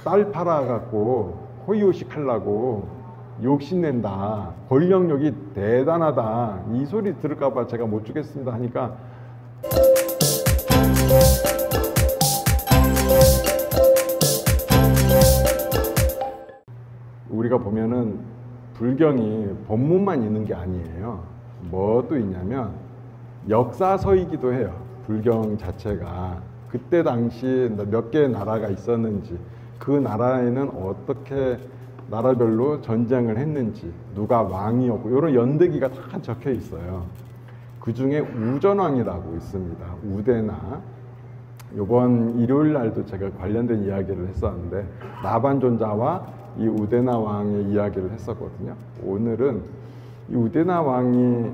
딸 팔아갖고 호의호식 하려고 욕심낸다, 권력욕이 대단하다, 이 소리 들을까봐 제가 못 주겠습니다 하니까 우리가 보면은 불경이 법문만 있는 게 아니에요. 뭐 또 있냐면 역사서이기도 해요. 불경 자체가 그때 당시 몇 개의 나라가 있었는지, 그 나라에는 어떻게 나라별로 전쟁을 했는지, 누가 왕이었고, 이런 연대기가 다 적혀 있어요. 그 중에 우전왕이라고 있습니다. 우대나. 이번 일요일 날도 제가 관련된 이야기를 했었는데, 나반존자와 이 우대나 왕의 이야기를 했었거든요. 오늘은 이 우대나 왕이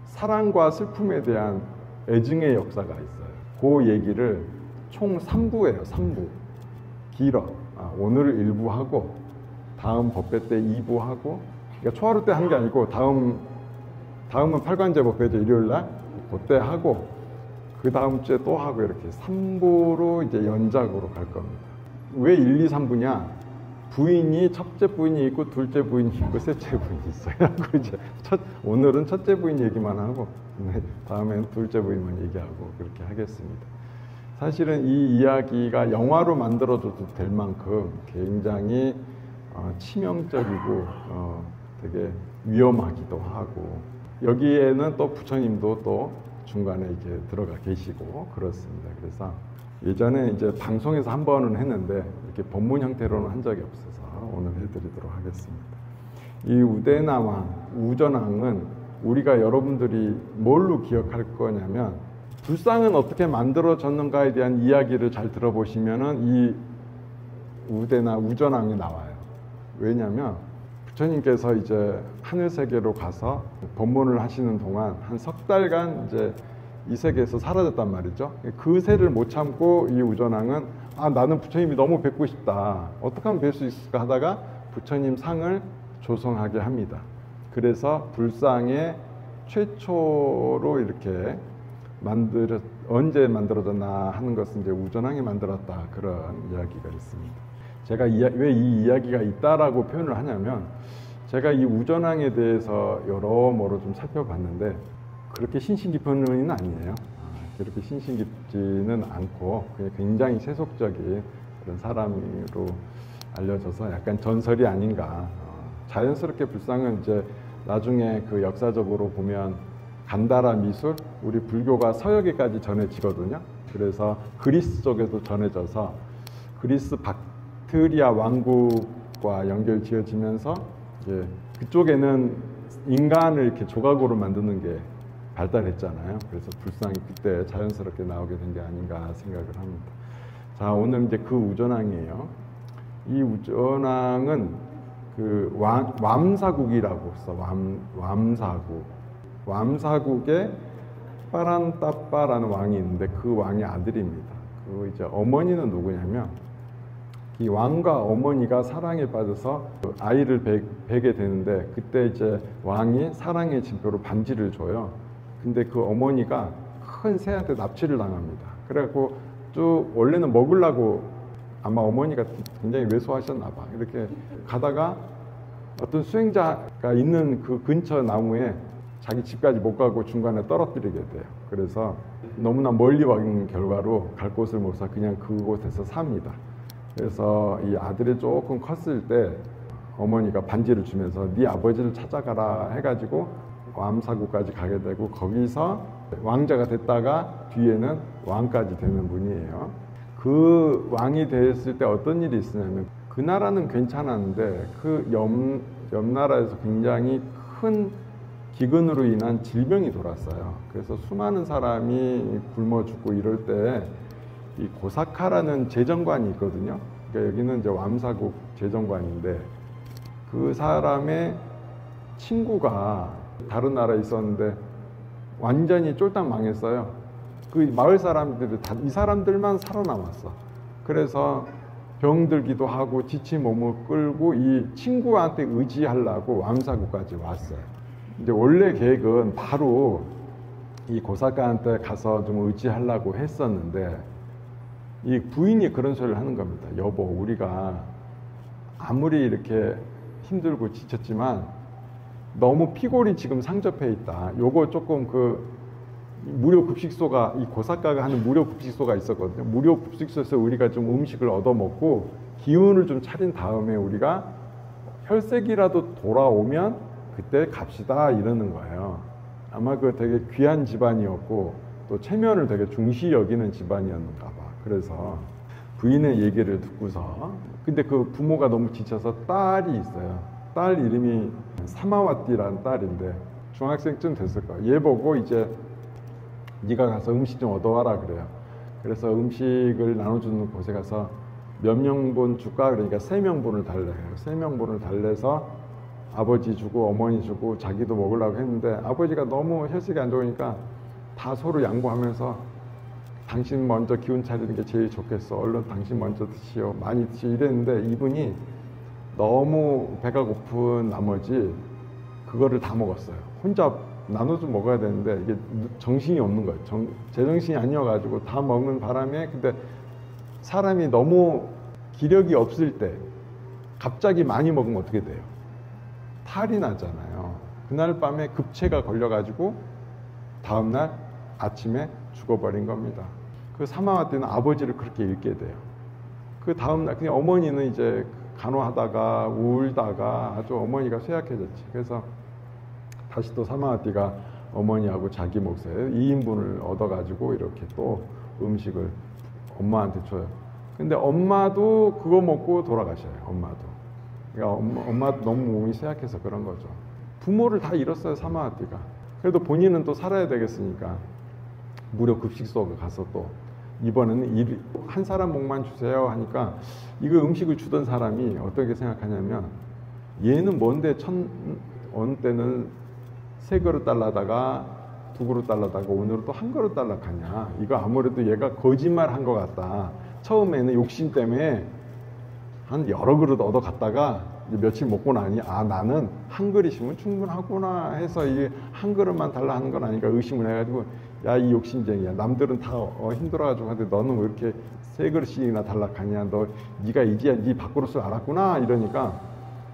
사랑과 슬픔에 대한 애증의 역사가 있어요. 그 얘기를 총 3부예요. 3부. 길어. 오늘 1부 하고, 다음 법회 때 2부 하고, 그러니까 초하루 때 한 게 아니고, 다음은 팔관제 법회죠. 일요일 날. 그때 하고, 그 다음 주에 또 하고, 이렇게 3부로 이제 연작으로 갈 겁니다. 왜 1, 2, 3부냐? 부인이, 첫째 부인이 있고, 둘째 부인이 있고, 셋째 부인이 있어요. 이제 오늘은 첫째 부인 얘기만 하고, 다음에는 둘째 부인만 얘기하고, 그렇게 하겠습니다. 사실은 이 이야기가 영화로 만들어줘도 될 만큼 굉장히 치명적이고 되게 위험하기도 하고, 여기에는 또 부처님도 또 중간에 이렇게 들어가 계시고 그렇습니다. 그래서 예전에 이제 방송에서 한 번은 했는데 이렇게 법문 형태로는 한 적이 없어서 오늘 해드리도록 하겠습니다. 이 우대나 왕, 우전왕은 우리가 여러분들이 뭘로 기억할 거냐면, 불상은 어떻게 만들어졌는가에 대한 이야기를 잘 들어보시면은 이 우대나 우전왕이 나와요. 왜냐하면 부처님께서 이제 하늘세계로 가서 법문을 하시는 동안 한 석 달간 이제 이 세계에서 사라졌단 말이죠. 그 세를 못 참고 이 우전왕은 나는 부처님이 너무 뵙고 싶다, 어떻게 하면 뵐 수 있을까 하다가 부처님 상을 조성하게 합니다. 그래서 불상의 최초로 이렇게 언제 만들어졌나 하는 것은 이제 우전왕이 만들었다, 그런 이야기가 있습니다. 제가 왜 이 이야기가 있다라고 표현을 하냐면, 제가 이 우전왕에 대해서 여러모로 좀 살펴봤는데 그렇게 신신 깊은 분은 아니에요. 그렇게 신신 깊지는 않고 그냥 굉장히 세속적인 그런 사람으로 알려져서 약간 전설이 아닌가. 자연스럽게 불상은 이제 나중에 그 역사적으로 보면 간다라 미술, 우리 불교가 서역에까지 전해지거든요. 그래서 그리스 쪽에도 전해져서 그리스 박트리아 왕국과 연결 지어지면서 이제 그쪽에는 인간을 이렇게 조각으로 만드는 게 발달했잖아요. 그래서 불상이 그때 자연스럽게 나오게 된 게 아닌가 생각을 합니다. 자, 오늘 이제 그 우전왕이에요. 이 우전왕은 그 왬사국이라고 써. 왬사국. 왬사국에 빠란따빠라는 왕이 있는데 그 왕의 아들입니다. 그 이제 어머니는 누구냐면, 이 왕과 어머니가 사랑에 빠져서 아이를 베게 되는데, 그때 이제 왕이 사랑의 징표로 반지를 줘요. 근데 그 어머니가 큰 새한테 납치를 당합니다. 그래갖고 쭉 원래는 먹으려고, 아마 어머니가 굉장히 왜소하셨나 봐, 이렇게 가다가 어떤 수행자가 있는 그 근처 나무에 자기 집까지 못 가고 중간에 떨어뜨리게 돼요. 그래서 너무나 멀리 온 결과로 갈 곳을 못 사 그냥 그곳에서 삽니다. 그래서 이 아들이 조금 컸을 때 어머니가 반지를 주면서 네 아버지를 찾아가라 해가지고 왬사국까지 가게 되고, 거기서 왕자가 됐다가 뒤에는 왕까지 되는 분이에요. 그 왕이 됐을 때 어떤 일이 있었냐면, 그 나라는 괜찮았는데 그 옆 나라에서 굉장히 큰 기근으로 인한 질병이 돌았어요. 그래서 수많은 사람이 굶어 죽고 이럴 때 이 고사카라는 재정관이 있거든요. 그러니까 여기는 이제 왬사국 재정관인데, 그 사람의 친구가 다른 나라에 있었는데 완전히 쫄딱 망했어요. 그 마을 사람들이 다 이 사람들만 살아남았어. 그래서 병들기도 하고 지친 몸을 끌고 이 친구한테 의지하려고 왬사국까지 왔어요. 이제 원래 계획은 바로 이 고사카한테 가서 좀 의지하려고 했었는데, 이 부인이 그런 소리를 하는 겁니다. 여보, 우리가 아무리 이렇게 힘들고 지쳤지만 너무 피골이 지금 상접해 있다. 요거 조금 그 무료 급식소가, 이 고사카가 하는 무료 급식소가 있었거든요. 무료 급식소에서 우리가 좀 음식을 얻어먹고 기운을 좀 차린 다음에 우리가 혈색이라도 돌아오면 그때 갑시다 이러는 거예요. 아마 그 되게 귀한 집안이었고 또 체면을 되게 중시 여기는 집안이었는가 봐. 그래서 부인의 얘기를 듣고서, 근데 그 부모가 너무 지쳐서 딸이 있어요. 딸 이름이 사마와띠라는 딸인데 중학생쯤 됐을 거예요. 얘 보고 이제 네가 가서 음식 좀 얻어와라 그래요. 그래서 음식을 나눠주는 곳에 가서 몇 명분 줄까? 그러니까 3명분을 달래요. 3명분을 달래서 아버지 주고 어머니 주고 자기도 먹으려고 했는데 아버지가 너무 혈색이 안 좋으니까 다 서로 양보하면서 당신 먼저 기운 차리는 게 제일 좋겠어. 얼른 당신 먼저 드시오. 많이 드시오. 이랬는데 이분이 너무 배가 고픈 나머지 그거를 다 먹었어요. 혼자 나눠서 먹어야 되는데 이게 정신이 없는 거예요. 제정신이 아니어가지고 다 먹는 바람에, 근데 사람이 너무 기력이 없을 때 갑자기 많이 먹으면 어떻게 돼요? 탈이 나잖아요. 그날 밤에 급체가 걸려가지고 다음날 아침에 죽어버린 겁니다. 그 사마와띠는 아버지를 그렇게 잃게 돼요. 그 다음날 그냥 어머니는 이제 간호하다가 울다가 아주 어머니가 쇠약해졌지. 그래서 다시 또 사마와띠가 어머니하고 자기 몫에 2인분을 얻어가지고 이렇게 또 음식을 엄마한테 줘요. 근데 엄마도 그거 먹고 돌아가셔요. 엄마도. 그러니까 엄마도 너무 몸이 쇠약해서 그런 거죠. 부모를 다 잃었어요, 사마와띠가. 그래도 본인은 또 살아야 되겠으니까 무료 급식소 가서 또 이번에는 한 사람 목만 주세요 하니까 이거 음식을 주던 사람이 어떻게 생각하냐면, 얘는 뭔데 어느 때는 3그릇 달라다가 2그릇 달라다가 오늘은 또 1그릇 달라가냐. 이거 아무래도 얘가 거짓말 한 것 같다. 처음에는 욕심 때문에 한 여러 그릇 얻어 갔다가 이제 며칠 먹고 나니 나는 1그릇이면 충분하구나 해서 이게 1그릇만 달라 하는 건 아닌가 의심을 해가지고, 야, 이 욕심쟁이야. 남들은 다 힘들어가지고 하는데 너는 왜 이렇게 3그릇씩이나 달라가냐. 네가 이제야 네 밥그릇을 알았구나. 이러니까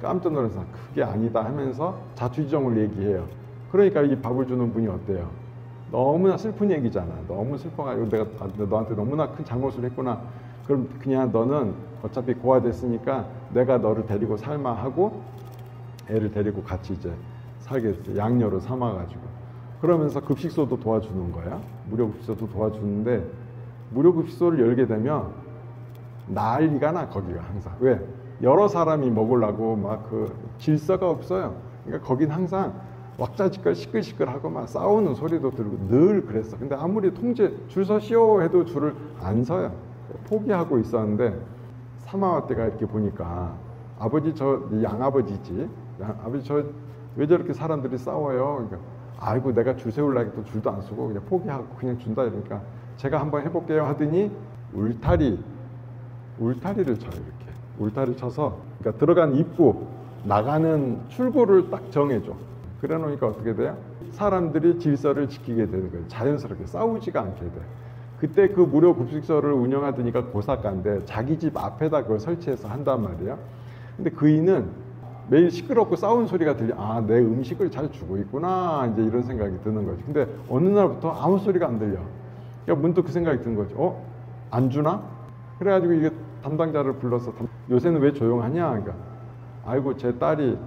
깜짝 놀라서 그게 아니다 하면서 자초지종을 얘기해요. 그러니까 이 밥을 주는 분이 어때요? 너무나 슬픈 얘기잖아. 너무 슬퍼가지고 내가 너한테 너무나 큰 잘못을 했구나. 그럼 그냥 너는 어차피 고아됐으니까 내가 너를 데리고 살마 하고 애를 데리고 같이 이제 살게 됐어요. 양녀로 삼아가지고. 그러면서 급식소도 도와주는 거야. 무료 급식소도 도와주는데, 무료 급식소를 열게 되면 난리가 나, 거기가 항상. 왜? 여러 사람이 먹으려고 막 그 질서가 없어요. 그러니까 거긴 항상 왁자지껄 시끌시끌하고 막 싸우는 소리도 들고 늘 그랬어. 근데 아무리 줄 서시오 해도 줄을 안 서요. 포기하고 있었는데 사마와띠가 이렇게 보니까 아버지, 저 양아버지지, 아버지 저 왜 저렇게 사람들이 싸워요? 그러니까 아이고 내가 줄 세우려고 또 줄도 안 서고 그냥 포기하고 그냥 준다. 이러니까 제가 한번 해볼게요 하더니 울타리를 쳐요. 이렇게 울타리 쳐서, 그러니까 들어간 입구 나가는 출구를 딱 정해줘. 그래 놓으니까 어떻게 돼요? 사람들이 질서를 지키게 되는 거예요. 자연스럽게 싸우지가 않게 돼. 그때 그 무료 급식소를 운영하더니까 고사카인데 자기 집 앞에다 그걸 설치해서 한단 말이에요. 근데 그이는 매일 시끄럽고 싸운 소리가 들려. 내 음식을 잘 주고 있구나. 이제 이런 생각이 드는 거지. 근데 어느 날부터 아무 소리가 안 들려. 그러니까 문득 그 생각이 드는 거지. 안 주나? 그래가지고 이게 담당자를 불러서 요새는 왜 조용하냐? 그러니까 아이고 제 딸이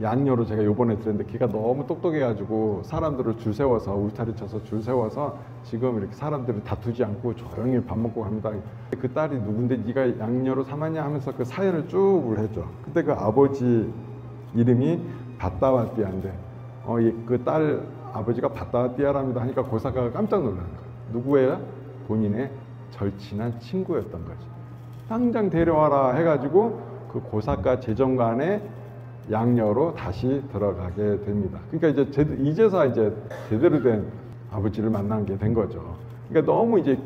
양녀로 제가 요번에 들었는데 걔가 너무 똑똑해가지고 사람들을 줄 세워서 울타리 쳐서 줄 세워서 지금 이렇게 사람들을 다투지 않고 조용히 밥 먹고 갑니다. 그 딸이 누군데 네가 양녀로 삼았냐 하면서 그 사연을 쭉 해줘. 그때 그 아버지 이름이 바다와띠아인데 그 딸 아버지가 바다와띠아랍니다 하니까 고사카가 깜짝 놀라는 거예요. 누구예요? 본인의 절친한 친구였던 거지. 당장 데려와라 해가지고 그 고사카 재정관에 양녀로 다시 들어가게 됩니다. 그러니까 이제서 이제 제대로 된 아버지를 만난 게 된 거죠. 그러니까 너무 이제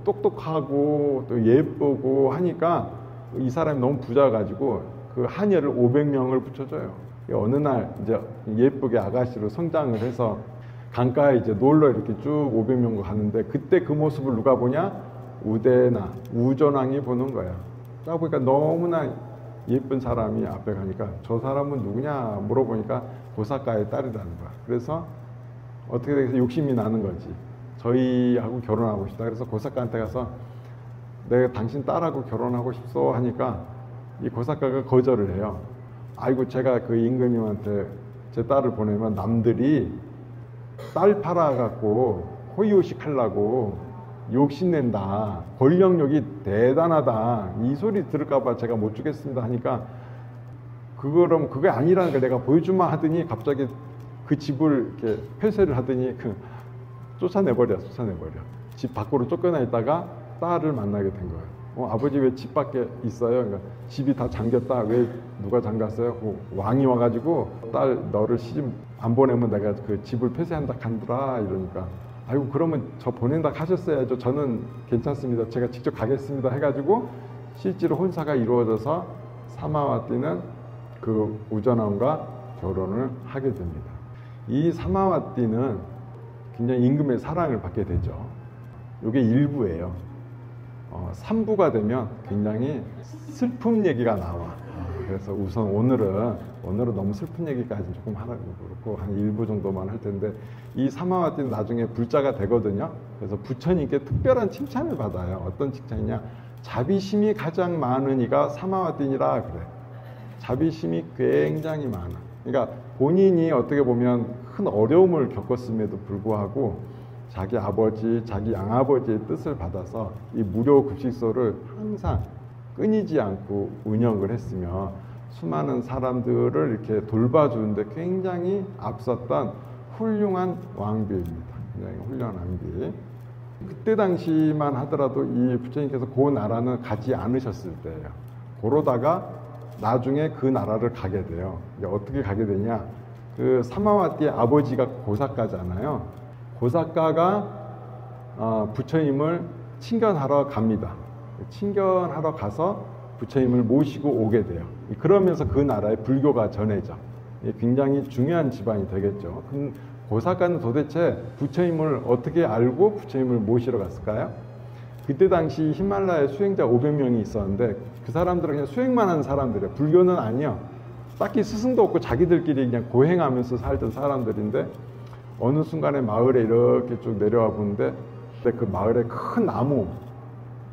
똑똑하고 또 예쁘고 하니까 이 사람이 너무 부자가지고 그 하녀를 500명을 붙여줘요. 어느 날 이제 예쁘게 아가씨로 성장을 해서 강가에 이제 놀러 이렇게 쭉 500명과 가는데, 그때 그 모습을 누가 보냐? 우대나 우전왕이 보는 거야. 딱 보니까 너무나 예쁜 사람이 앞에 가니까 저 사람은 누구냐 물어보니까 고사카의 딸이라는 거야. 그래서 어떻게 되겠어? 욕심이 나는 거지. 저희하고 결혼하고 싶다. 그래서 고사카한테 가서 내가 당신 딸하고 결혼하고 싶소 하니까 이 고사카가 거절을 해요. 아이고 제가 그 임금님한테 제 딸을 보내면 남들이 딸 팔아갖고 호의호식 하려고 욕심낸다. 권력욕이 대단하다. 이 소리 들을까봐 제가 못 주겠습니다 하니까 그거럼 그게 아니라는 걸 내가 보여주마 하더니 갑자기 그 집을 이렇게 폐쇄를 하더니 쫓아내버려. 집 밖으로 쫓겨나 있다가 딸을 만나게 된 거예요. 아버지 왜 집 밖에 있어요? 그러니까 집이 다 잠겼다. 왜 누가 잠갔어요? 왕이 와가지고 딸 너를 시집 안 보내면 내가 그 집을 폐쇄한다 간더라 이러니까 아이고 그러면 저 보낸다 하셨어야죠. 저는 괜찮습니다. 제가 직접 가겠습니다 해가지고 실제로 혼사가 이루어져서 사마와띠는 그 우전왕과 결혼을 하게 됩니다. 이 사마와띠는 굉장히 임금의 사랑을 받게 되죠. 이게 일부예요. 3부가 되면 굉장히 슬픈 얘기가 나와. 그래서 우선 오늘은 너무 슬픈 얘기까지 조금 하라고 그렇고 한 1부 정도만 할 텐데 이 사마와띠는 나중에 불자가 되거든요. 그래서 부처님께 특별한 칭찬을 받아요. 어떤 칭찬이냐? 자비심이 가장 많은 이가 사마와띠니라 그래. 자비심이 굉장히 많아. 그러니까 본인이 어떻게 보면 큰 어려움을 겪었음에도 불구하고 자기 아버지, 자기 양아버지의 뜻을 받아서 이 무료 급식소를 항상 끊이지 않고 운영을 했으며 수많은 사람들을 이렇게 돌봐주는데 굉장히 앞섰던 훌륭한 왕비입니다. 굉장히 훌륭한 왕비. 그때 당시만 하더라도 이 부처님께서 그 나라는 가지 않으셨을 때예요. 그러다가 나중에 그 나라를 가게 돼요. 어떻게 가게 되냐? 그 사마와띠의 아버지가 고사카잖아요. 고사카가 부처님을 친견하러 갑니다. 친견하러 가서 부처님을 모시고 오게 돼요. 그러면서 그 나라에 불교가 전해져. 굉장히 중요한 집안이 되겠죠. 고사카는 도대체 부처님을 어떻게 알고 부처님을 모시러 갔을까요? 그때 당시 히말라야 수행자 500명이 있었는데 그 사람들은 그냥 수행만 하는 사람들이에요. 불교는 아니요. 딱히 스승도 없고 자기들끼리 그냥 고행하면서 살던 사람들인데 어느 순간에 마을에 이렇게 쭉 내려와 보는데 그 마을에 큰 나무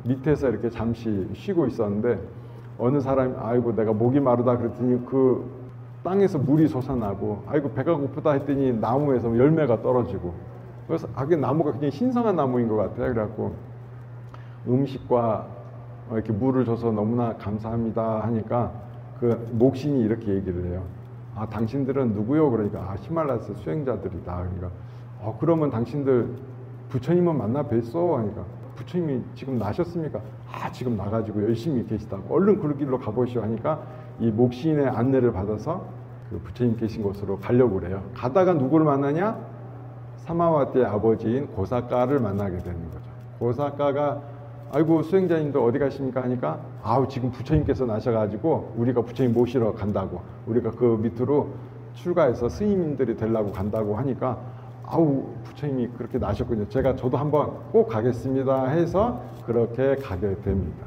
밑에서 이렇게 잠시 쉬고 있었는데 어느 사람이 아이고 내가 목이 마르다 그랬더니 그 땅에서 물이 솟아나고 아이고 배가 고프다 했더니 나무에서 열매가 떨어지고 그래서 그 나무가 굉장히 신성한 나무인 것 같아요. 그래갖고 음식과 이렇게 물을 줘서 너무나 감사합니다 하니까 그 목신이 이렇게 얘기를 해요. 아 당신들은 누구요? 그러니까 히말라야스 수행자들이다. 그러니까 그러면 당신들 부처님은 만나 뵀어? 하니까 부처님이 지금 나셨습니까? 지금 나가지고 열심히 계시다고 얼른 그 길로 가보시오 하니까 이 목신의 안내를 받아서 그 부처님 계신 곳으로 가려고 그래요. 가다가 누구를 만나냐? 사마와띠의 아버지인 고사카를 만나게 되는 거죠. 고사카가 아이고 수행자님도 어디 가십니까? 하니까 지금 부처님께서 나셔가지고 우리가 부처님 모시러 간다고 우리가 그 밑으로 출가해서 스님들이 되려고 간다고 하니까 부처님이 그렇게 나셨군요. 저도 한번 꼭 가겠습니다 해서 그렇게 가게 됩니다.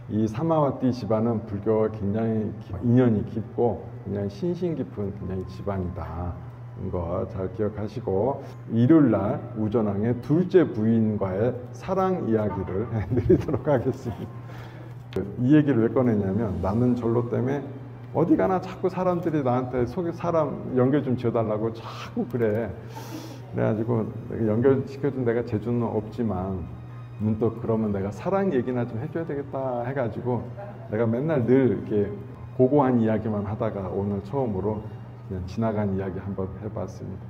이 사마와띠 집안은 불교와 굉장히 인연이 깊고 굉장히 신신 깊은 굉장히 집안이다. 거 잘 기억하시고 일요일날 우전왕의 둘째 부인과의 사랑 이야기를 해드리도록 하겠습니다. 이 얘기를 왜 꺼내냐면 나는 절로 때문에 어디 가나 자꾸 사람들이 나한테 사람 연결 좀 지어달라고 자꾸 그래. 그래가지고 연결시켜준 내가 재주는 없지만 문득 그러면 내가 사랑 얘기나 좀 해줘야 되겠다 해가지고 내가 맨날 늘 이렇게 고고한 이야기만 하다가 오늘 처음으로 그냥 지나간 이야기 한번 해봤습니다.